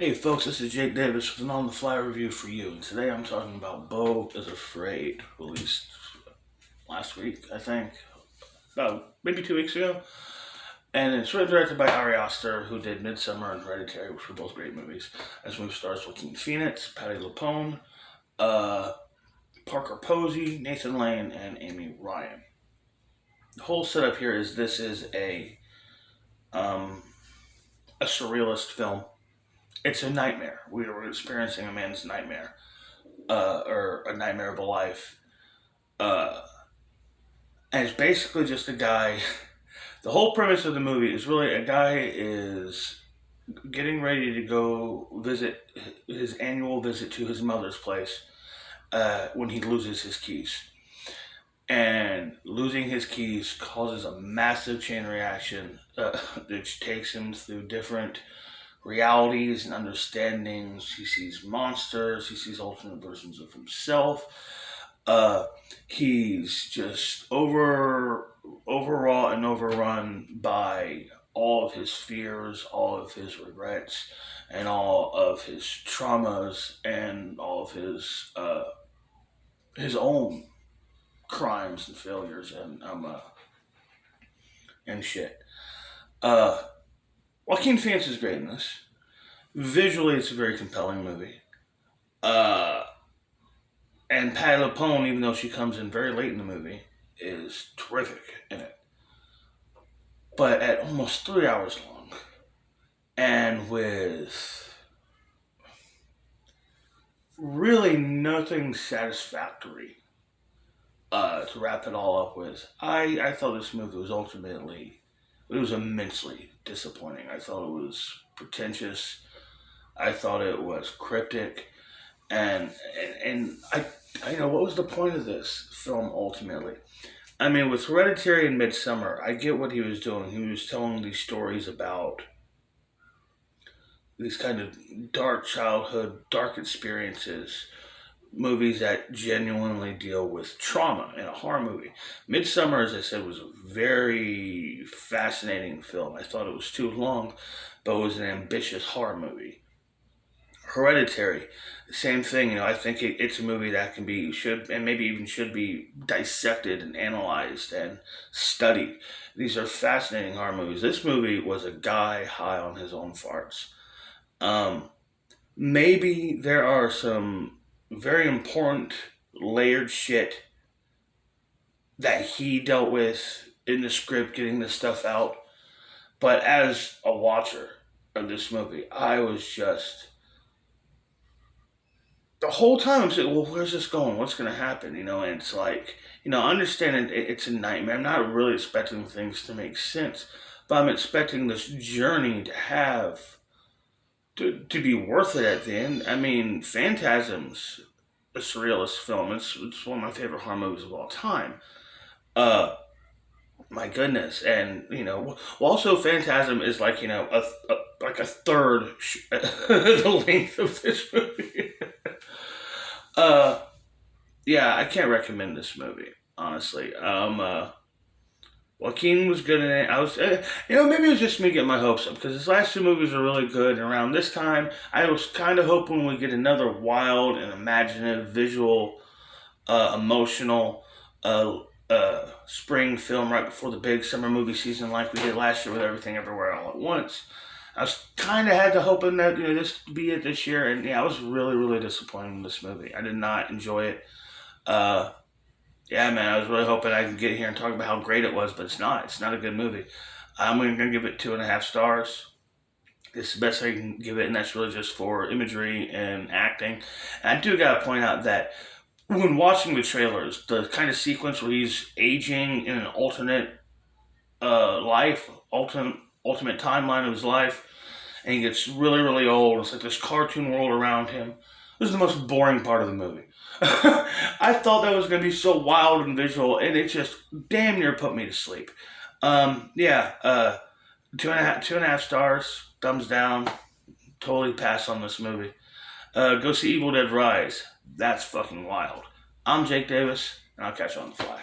Hey folks, this is Jake Davis with an on-the-fly review for you. And today I'm talking about Beau Is Afraid, released last week, I think, about maybe 2 weeks ago. And it's written and directed by Ari Aster, who did Midsummer and Hereditary, which were both great movies. This movie stars Joaquin Phoenix, Patti LuPone, uh, Parker Posey, Nathan Lane, and Amy Ryan. The whole setup here is this is um, a surrealist film. It's a nightmare. We are experiencing a man's nightmare, or a nightmare of a life. Uh, and it's basically just a guy. The whole premise of the movie is really a guy is getting ready to go visit his annual visit to his mother's place when he loses his keys. And losing his keys causes a massive chain reaction, which takes him through different realities and understandings. He sees monsters. He sees alternate versions of himself. He's just overwrought and overrun by all of his fears, all of his regrets, and all of his traumas, and all of his own crimes and failures and shit. Uh, Joaquin Phoenix is great in this. Visually, it's a very compelling movie. Uh, and Patti LuPone, even though she comes in very late in the movie, is terrific in it. But at almost 3 hours long, and with really nothing satisfactory to wrap it all up with, I thought this movie was it was immensely disappointing. I thought it was pretentious. I thought it was cryptic, and what was the point of this film ultimately? I mean, with Hereditary and Midsummer, I get what he was doing. He was telling these stories about these kind of dark childhood, dark experiences, movies that genuinely deal with trauma in a horror movie. Midsummer, as I said, was a very fascinating film. I thought it was too long, but it was an ambitious horror movie. Hereditary, same thing. I think it's a movie that should, and maybe even should be dissected and analyzed and studied. These are fascinating horror movies. This movie was a guy high on his own farts. Um, Maybe there are some very important layered shit that he dealt with in the script, getting this stuff out. But as a watcher of this movie, I was just the whole time I'm saying, well, where's this going? What's going to happen? And it's like, understanding it's a nightmare. I'm not really expecting things to make sense, but I'm expecting this journey to be worth it at the end. I mean, Phantasm's a surrealist film. It's one of my favorite horror movies of all time. Uh, my goodness, and also Phantasm is like like a third the length of this movie. uh, yeah, I can't recommend this movie honestly. Joaquin was good in it. Maybe it was just me getting my hopes up because his last two movies are really good. And around this time, I was kind of hoping we get another wild and imaginative, visual, emotional, spring film right before the big summer movie season, like we did last year with Everything Everywhere All at Once. I was kind of had to hoping that this would be it this year, and yeah, I was really really disappointed in this movie. I did not enjoy it. Uh, yeah, man, I was really hoping I could get here and talk about how great it was, but it's not. It's not a good movie. I'm going to give it 2.5 stars. It's the best I can give it, and that's really just for imagery and acting. And I do got to point out that when watching the trailers, the kind of sequence where he's aging in an alternate ultimate timeline of his life, and he gets really, really old. It's like this cartoon world around him. This is the most boring part of the movie. I thought that was going to be so wild and visual, and it just damn near put me to sleep. Yeah, 2.5 stars, thumbs down. Totally pass on this movie. Go see Evil Dead Rise. That's fucking wild. I'm Jake Davis, and I'll catch you on the fly.